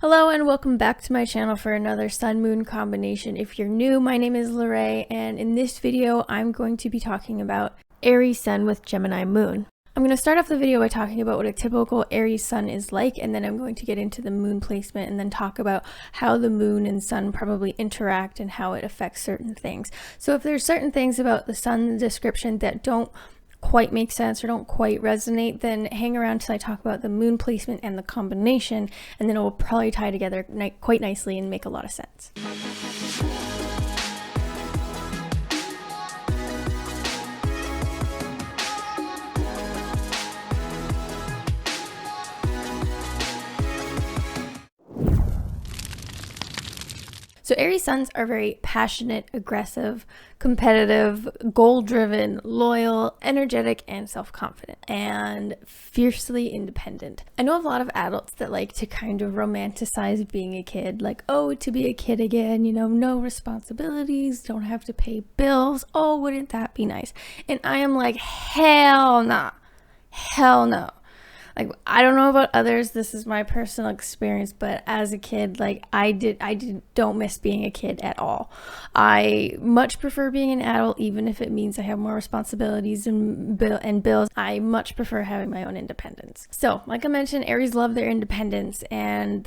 Hello and welcome back to my channel for another Sun-Moon combination. If you're new, my name is Lorraine, and in this video I'm going to be talking about Aries Sun with Gemini Moon. I'm going to start off the video by talking about what a typical Aries Sun is like, and then I'm going to get into the moon placement and then talk about how the moon and sun probably interact and how it affects certain things. So if there's certain things about the sun description that don't quite make sense or don't quite resonate, then hang around till I talk about the moon placement and the combination, and then it will probably tie together quite nicely and make a lot of sense. So Aries Suns are very passionate, aggressive, competitive, goal-driven, loyal, energetic, and self-confident, and fiercely independent. I know of a lot of adults that like to kind of romanticize being a kid, like, oh, to be a kid again, you know, no responsibilities, don't have to pay bills, oh, wouldn't that be nice? And I am like, hell nah, hell no. Like, I don't know about others, this is my personal experience, but as a kid, like, I don't miss being a kid at all. I much prefer being an adult, even if it means I have more responsibilities and bills. I much prefer having my own independence. So, like I mentioned, Aries love their independence, and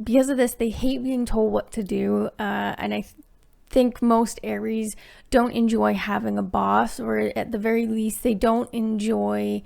because of this, they hate being told what to do, and I think most Aries don't enjoy having a boss, or at the very least, they don't enjoy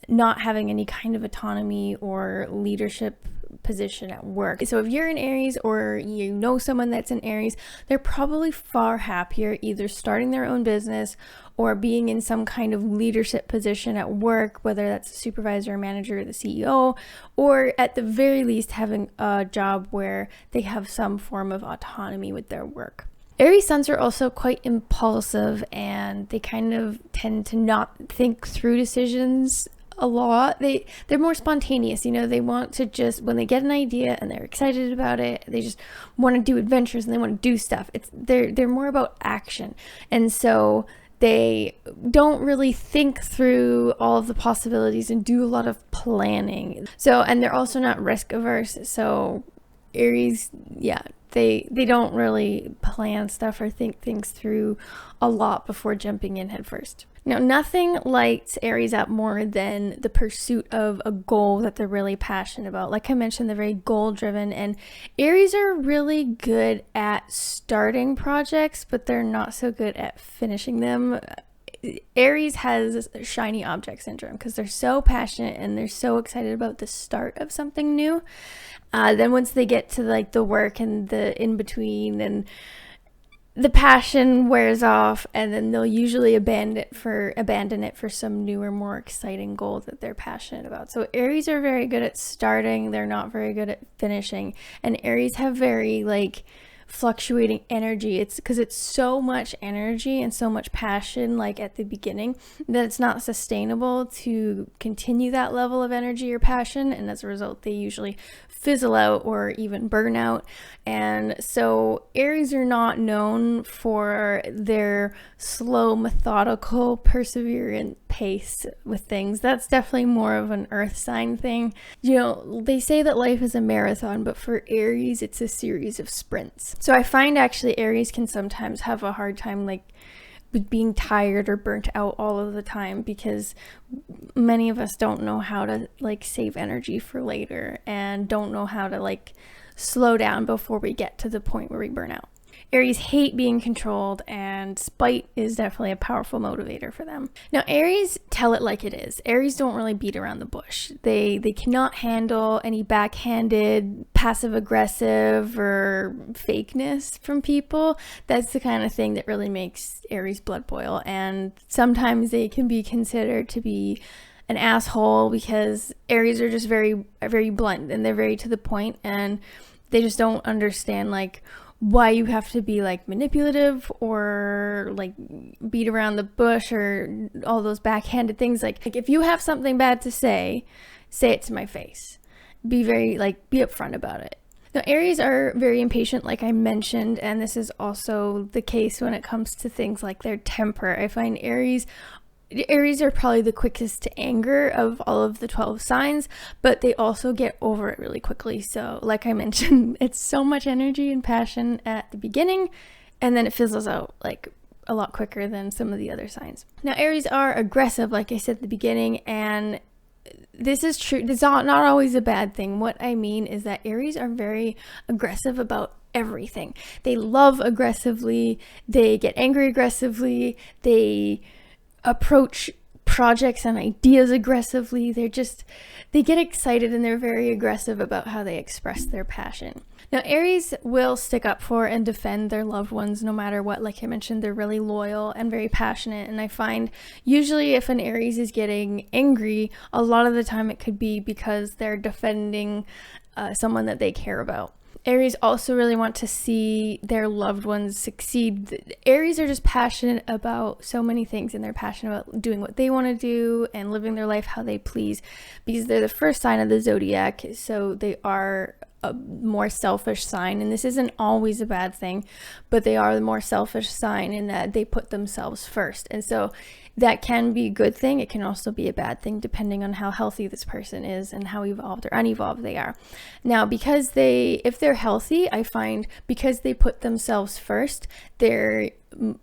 not having any kind of autonomy or leadership position at work. So if you're an Aries or you know someone that's an Aries, they're probably far happier either starting their own business or being in some kind of leadership position at work, whether that's a supervisor, manager, or the CEO, or at the very least having a job where they have some form of autonomy with their work. Aries Suns are also quite impulsive, and they kind of tend to not think through decisions a lot. They're more spontaneous, you know. They want to just, when they get an idea and they're excited about it, they just want to do adventures and they want to do stuff. They're more about action, and so they don't really think through all of the possibilities and do a lot of planning. So, and they're also not risk averse. So Aries, yeah, they don't really plan stuff or think things through a lot before jumping in head first. Now, nothing lights Aries up more than the pursuit of a goal that they're really passionate about. Like I mentioned, they're very goal-driven, and Aries are really good at starting projects, but they're not so good at finishing them. Aries has shiny object syndrome because they're so passionate and they're so excited about the start of something new. Then once they get to like the work and the in-between, and the passion wears off, and then they'll usually abandon it for some newer, more exciting goal that they're passionate about. So Aries are very good at starting, they're not very good at finishing. And Aries have very like fluctuating energy. It's because it's so much energy and so much passion like at the beginning that it's not sustainable to continue that level of energy or passion, and as a result they usually fizzle out or even burn out. And so Aries are not known for their slow, methodical, perseverant pace with things. That's definitely more of an earth sign thing. You know, they say that life is a marathon, but for Aries it's a series of sprints. So I find actually Aries can sometimes have a hard time like with being tired or burnt out all of the time, because many of us don't know how to like save energy for later and don't know how to like slow down before we get to the point where we burn out. Aries hate being controlled, and spite is definitely a powerful motivator for them. Now, Aries tell it like it is. Aries don't really beat around the bush. They cannot handle any backhanded, passive-aggressive, or fakeness from people. That's the kind of thing that really makes Aries blood boil, and sometimes they can be considered to be an asshole because Aries are just very, very blunt, and they're very to the point, and they just don't understand like why you have to be like manipulative or like beat around the bush or all those backhanded things. Like if you have something bad to say it to my face. Be upfront about it. Now, Aries are very impatient, like I mentioned, and this is also the case when it comes to things like their temper. I find Aries Aries are probably the quickest to anger of all of the 12 signs, but they also get over it really quickly. So like I mentioned, it's so much energy and passion at the beginning, and then it fizzles out like a lot quicker than some of the other signs. Now, Aries are aggressive, like I said at the beginning, and this is true. It's not always a bad thing. What I mean is that Aries are very aggressive about everything. They love aggressively, they get angry aggressively, they approach projects and ideas aggressively. They get excited and they're very aggressive about how they express their passion. Now, Aries will stick up for and defend their loved ones no matter what. Like I mentioned, they're really loyal and very passionate. And I find usually if an Aries is getting angry, a lot of the time it could be because they're defending someone that they care about. Aries also really want to see their loved ones succeed. Aries are just passionate about so many things, and they're passionate about doing what they want to do and living their life how they please, because they're the first sign of the zodiac, so they are a more selfish sign. And this isn't always a bad thing, but they are the more selfish sign in that they put themselves first. And so that can be a good thing. It can also be a bad thing depending on how healthy this person is and how evolved or unevolved they are. Now, if they're healthy, I find because they put themselves first, they're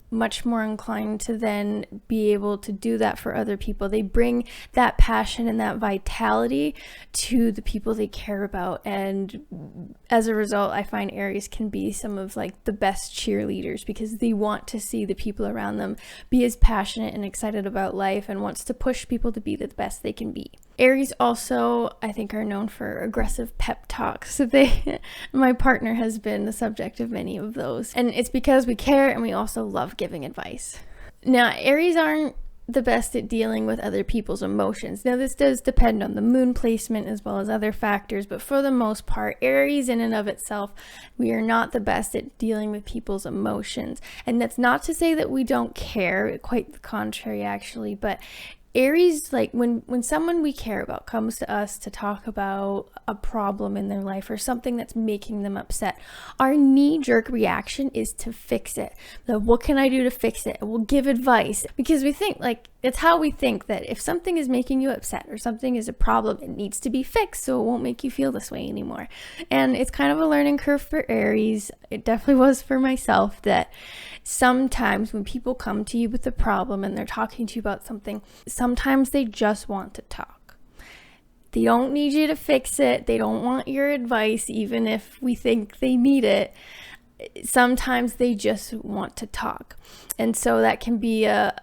much more inclined to then be able to do that for other people. They bring that passion and that vitality to the people they care about, and as a result, I find Aries can be some of like the best cheerleaders because they want to see the people around them be as passionate and excited about life and wants to push people to be the best they can be. Aries also, I think, are known for aggressive pep talks. So my partner has been the subject of many of those. And it's because we care and we also love giving advice. Now, Aries aren't the best at dealing with other people's emotions. Now, this does depend on the moon placement as well as other factors, but for the most part, Aries in and of itself, we are not the best at dealing with people's emotions. And that's not to say that we don't care, quite the contrary actually, but Aries, like when someone we care about comes to us to talk about a problem in their life or something that's making them upset, our knee-jerk reaction is to fix it. What can I do to fix it? We'll give advice because we think it's how we think that if something is making you upset or something is a problem, it needs to be fixed so it won't make you feel this way anymore. And it's kind of a learning curve for Aries. It definitely was for myself that sometimes when people come to you with a problem and they're talking to you about something, sometimes they just want to talk. They don't need you to fix it. They don't want your advice, even if we think they need it. Sometimes they just want to talk. And so that can be a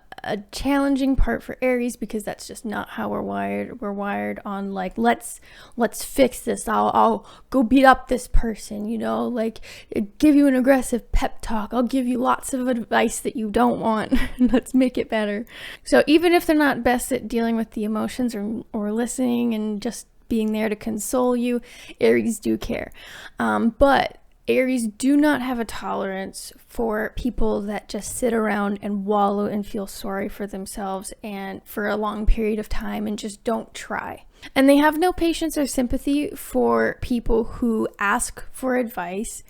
challenging part for Aries because that's just not how we're wired. We're wired on like, let's fix this. I'll go beat up this person, like give you an aggressive pep talk. I'll give you lots of advice that you don't want. Let's make it better. So even if they're not best at dealing with the emotions or listening and just being there to console you, Aries do care. But Aries do not have a tolerance for people that just sit around and wallow and feel sorry for themselves and for a long period of time and just don't try. And they have no patience or sympathy for people who ask for advice,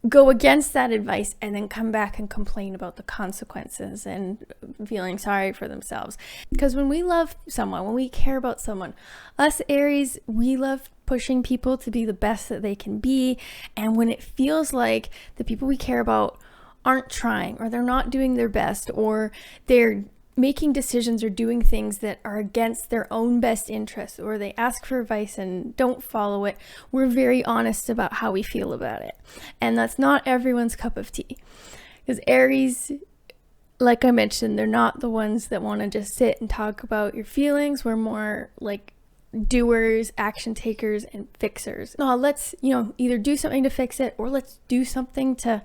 go against that advice, and then come back and complain about the consequences and feeling sorry for themselves. Because when we love someone, when we care about someone, us Aries, we love pushing people to be the best that they can be. And when it feels like the people we care about aren't trying, or they're not doing their best, or they're making decisions or doing things that are against their own best interests, or they ask for advice and don't follow it, we're very honest about how we feel about it. And that's not everyone's cup of tea. Because Aries, like I mentioned, they're not the ones that want to just sit and talk about your feelings. We're more like doers, action takers, and fixers. Let's, either do something to fix it, or let's do something to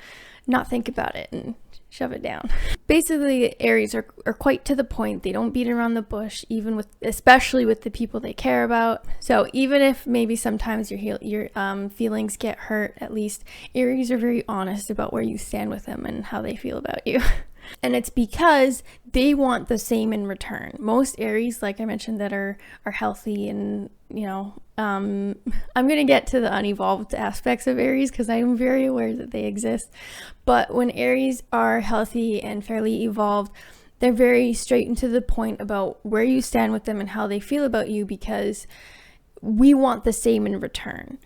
not think about it and shove it down. Basically, Aries are quite to the point. They don't beat around the bush, especially with the people they care about. So even if maybe sometimes your feelings get hurt, at least Aries are very honest about where you stand with them and how they feel about you. And it's because they want the same in return. Most Aries, like I mentioned, that are healthy and, I'm going to get to the unevolved aspects of Aries because I'm very aware that they exist. But when Aries are healthy and fairly evolved, They're very straight and to the point about where you stand with them and how they feel about you, because we want the same in return.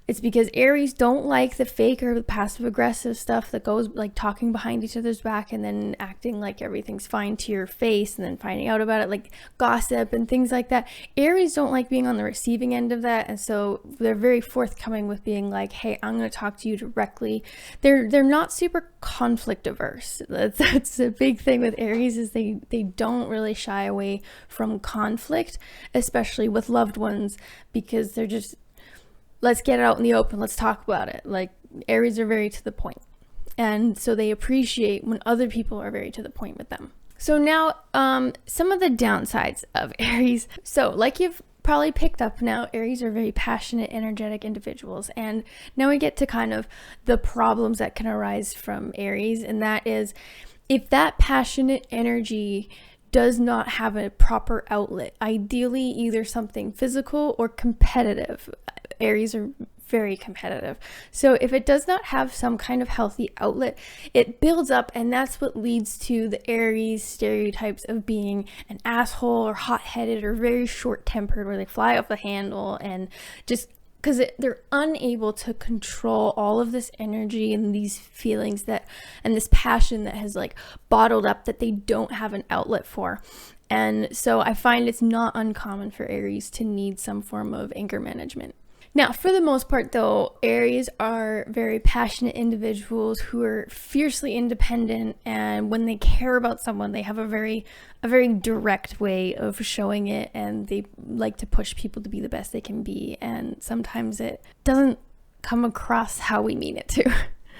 It's because Aries don't like the fake or the passive aggressive stuff that goes like talking behind each other's back and then acting like everything's fine to your face and then finding out about it, like gossip and things like that. Aries don't like being on the receiving end of that, and so they're very forthcoming with being like, hey, I'm going to talk to you directly. They're not super conflict averse. That's a big thing with Aries, is they don't really shy away from conflict, especially with loved ones, because they're just, let's get it out in the open. Let's talk about it. Like, Aries are very to the point. And so they appreciate when other people are very to the point with them. So now, some of the downsides of Aries. So like you've probably picked up now, Aries are very passionate, energetic individuals. And now we get to kind of the problems that can arise from Aries. And that is, if that passionate energy does not have a proper outlet, ideally either something physical or competitive. Aries are very competitive. So if it does not have some kind of healthy outlet, it builds up, and that's what leads to the Aries stereotypes of being an asshole or hot-headed or very short-tempered, where they fly off the handle, and just because they're unable to control all of this energy and these feelings that, and this passion that has like bottled up, that they don't have an outlet for. And so I find it's not uncommon for Aries to need some form of anger management. Now, for the most part, though, Aries are very passionate individuals who are fiercely independent, and when they care about someone, they have a very direct way of showing it, and they like to push people to be the best they can be, and sometimes it doesn't come across how we mean it to.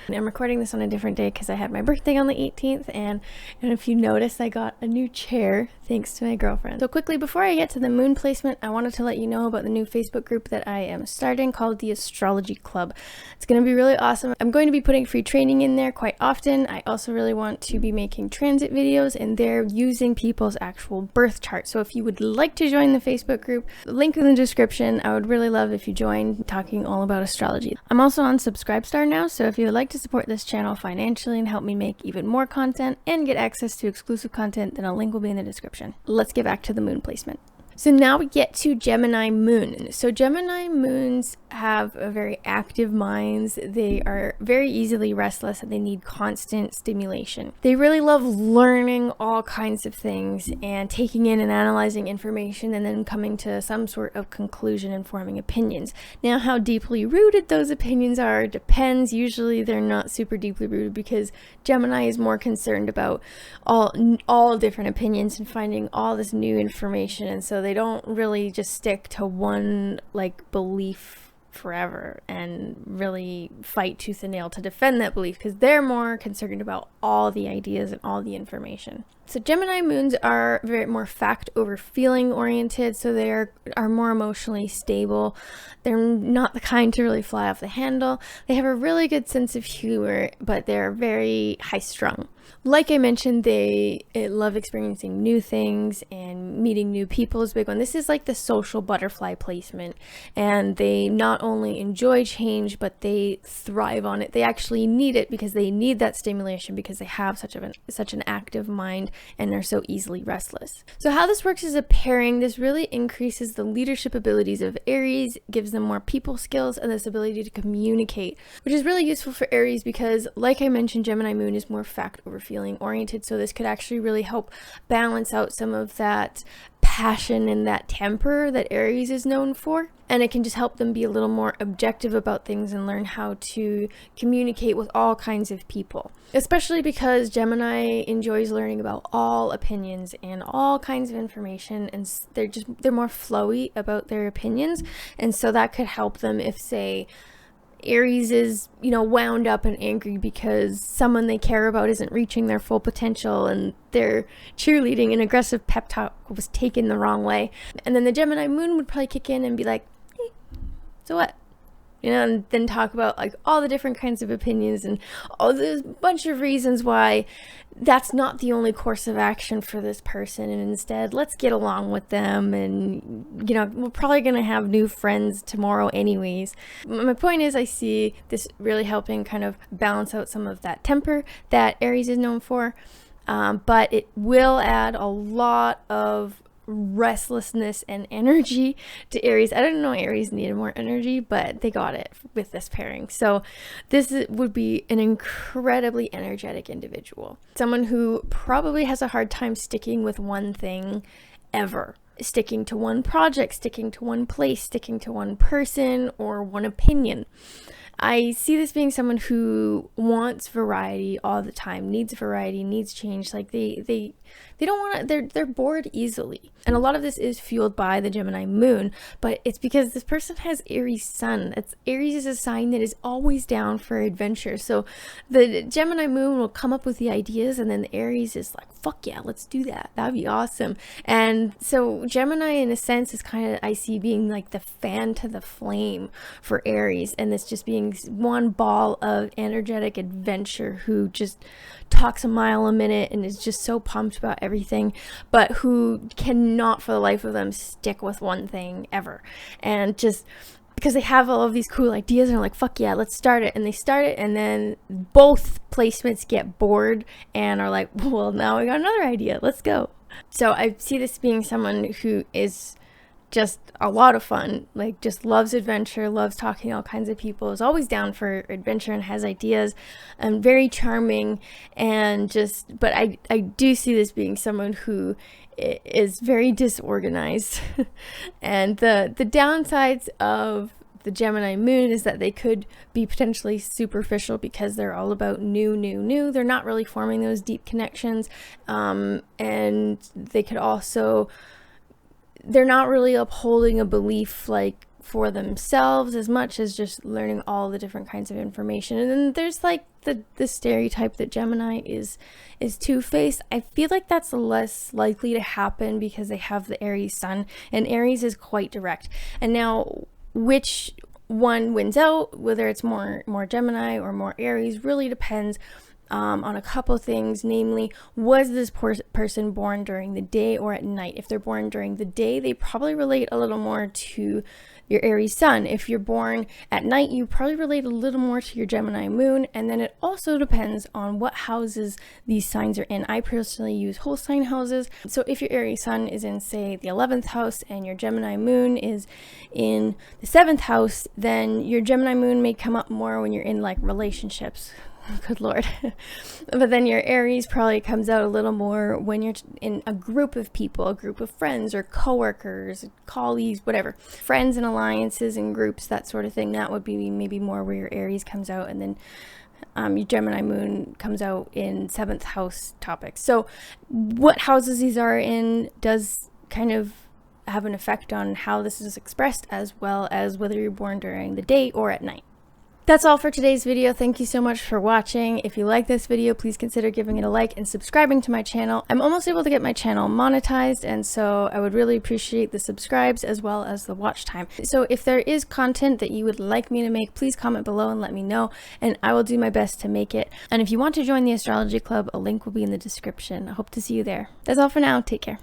I'm recording this on a different day because I had my birthday on the 18th, and if you noticed, I got a new chair thanks to my girlfriend. So quickly, before I get to the moon placement, I wanted to let you know about the new Facebook group that I am starting called the Astrology Club. It's going to be really awesome. I'm going to be putting free training in there quite often. I also really want to be making transit videos in there using people's actual birth chart. So if you would like to join the Facebook group, the link in the description. I would really love if you join, talking all about astrology. I'm also on Subscribestar now, so if you would like to support this channel financially and help me make even more content and get access to exclusive content, then a link will be in the description. Let's get back to the moon placement. So now we get to Gemini Moon. So Gemini Moons have a very active minds. They are very easily restless, and they need constant stimulation. They really love learning all kinds of things and taking in and analyzing information, and then coming to some sort of conclusion and forming opinions. Now, how deeply rooted those opinions are depends. Usually they're not super deeply rooted, because Gemini is more concerned about all different opinions and finding all this new information, and so they don't really just stick to one like belief forever and really fight tooth and nail to defend that belief, because they're more concerned about all the ideas and all the information. So Gemini moons are very more fact over feeling oriented, so they are more emotionally stable. They're not the kind to really fly off the handle. They have a really good sense of humor, but they're very high strung. Like I mentioned, they love experiencing new things, and meeting new people is a big one. This is like the social butterfly placement, and they not only enjoy change, but they thrive on it. They actually need it, because they need that stimulation, because they have such an active mind, and they're so easily restless. So how this works as a pairing, this really increases the leadership abilities of Aries, gives them more people skills and this ability to communicate, which is really useful for Aries, because like I mentioned, Gemini Moon is more fact over feeling oriented, so this could actually really help balance out some of that passion and that temper that Aries is known for, and it can just help them be a little more objective about things and learn how to communicate with all kinds of people, especially because Gemini enjoys learning about all opinions and all kinds of information, and they're more flowy about their opinions, and so that could help them if, say, Aries is, wound up and angry because someone they care about isn't reaching their full potential, and their cheerleading and aggressive pep talk was taken the wrong way. And then the Gemini moon would probably kick in and be like, hey, so what? And then talk about like all the different kinds of opinions and all this bunch of reasons why that's not the only course of action for this person, and instead let's get along with them, and we're probably gonna have new friends tomorrow anyways. My point is, I see this really helping kind of balance out some of that temper that Aries is known for. but it will add a lot of restlessness and energy to Aries. I didn't know Aries needed more energy, but they got it with this pairing. So this would be an incredibly energetic individual. Someone who probably has a hard time sticking with one thing ever. Sticking to one project, sticking to one place, sticking to one person or one opinion. I see this being someone who wants variety all the time, needs variety, needs change. Like they don't want to, they're bored easily. And a lot of this is fueled by the Gemini Moon, but it's because this person has Aries Sun. Aries is a sign that is always down for adventure. So the Gemini Moon will come up with the ideas, and then the Aries is like, fuck yeah, let's do that. That'd be awesome. And so Gemini, in a sense, is kind of, I see being like the fan to the flame for Aries, and this just being one ball of energetic adventure who just talks a mile a minute and is just so pumped about everything, but who cannot for the life of them stick with one thing ever. And just because they have all of these cool ideas and are like, fuck yeah, let's start it. And they start it, and then both placements get bored and are like, well, now we got another idea, let's go. So I see this being someone who is just a lot of fun, like just loves adventure, loves talking to all kinds of people, is always down for adventure and has ideas, and very charming. And just, but I do see this being someone who is very disorganized. And the downsides of the Gemini Moon is that they could be potentially superficial because they're all about new. They're not really forming those deep connections, and they could also, they're not really upholding a belief like for themselves as much as just learning all the different kinds of information. And then there's like the stereotype that Gemini is two-faced. I feel like that's less likely to happen because they have the Aries Sun, and Aries is quite direct. And now which one wins out, whether it's more Gemini or more Aries, really depends on a couple things. Namely, was this person born during the day or at night? If they're born during the day, they probably relate a little more to your Aries Sun. If you're born at night, you probably relate a little more to your Gemini Moon. And then it also depends on what houses these signs are in. I personally use whole sign houses. So if your Aries Sun is in, say, the 11th house and your Gemini Moon is in the 7th house, then your Gemini Moon may come up more when you're in like relationships. Good Lord. But then your Aries probably comes out a little more when you're in a group of people, a group of friends or coworkers, colleagues, whatever. Friends and alliances and groups, that sort of thing. That would be maybe more where your Aries comes out. And then your Gemini Moon comes out in 7th house topics. So what houses these are in does kind of have an effect on how this is expressed, as well as whether you're born during the day or at night. That's all for today's video. Thank you so much for watching. If you like this video, please consider giving it a like and subscribing to my channel. I'm almost able to get my channel monetized, and so I would really appreciate the subscribes as well as the watch time. So if there is content that you would like me to make, please comment below and let me know, and I will do my best to make it. And if you want to join the Astrology Club, a link will be in the description. I hope to see you there. That's all for now. Take care.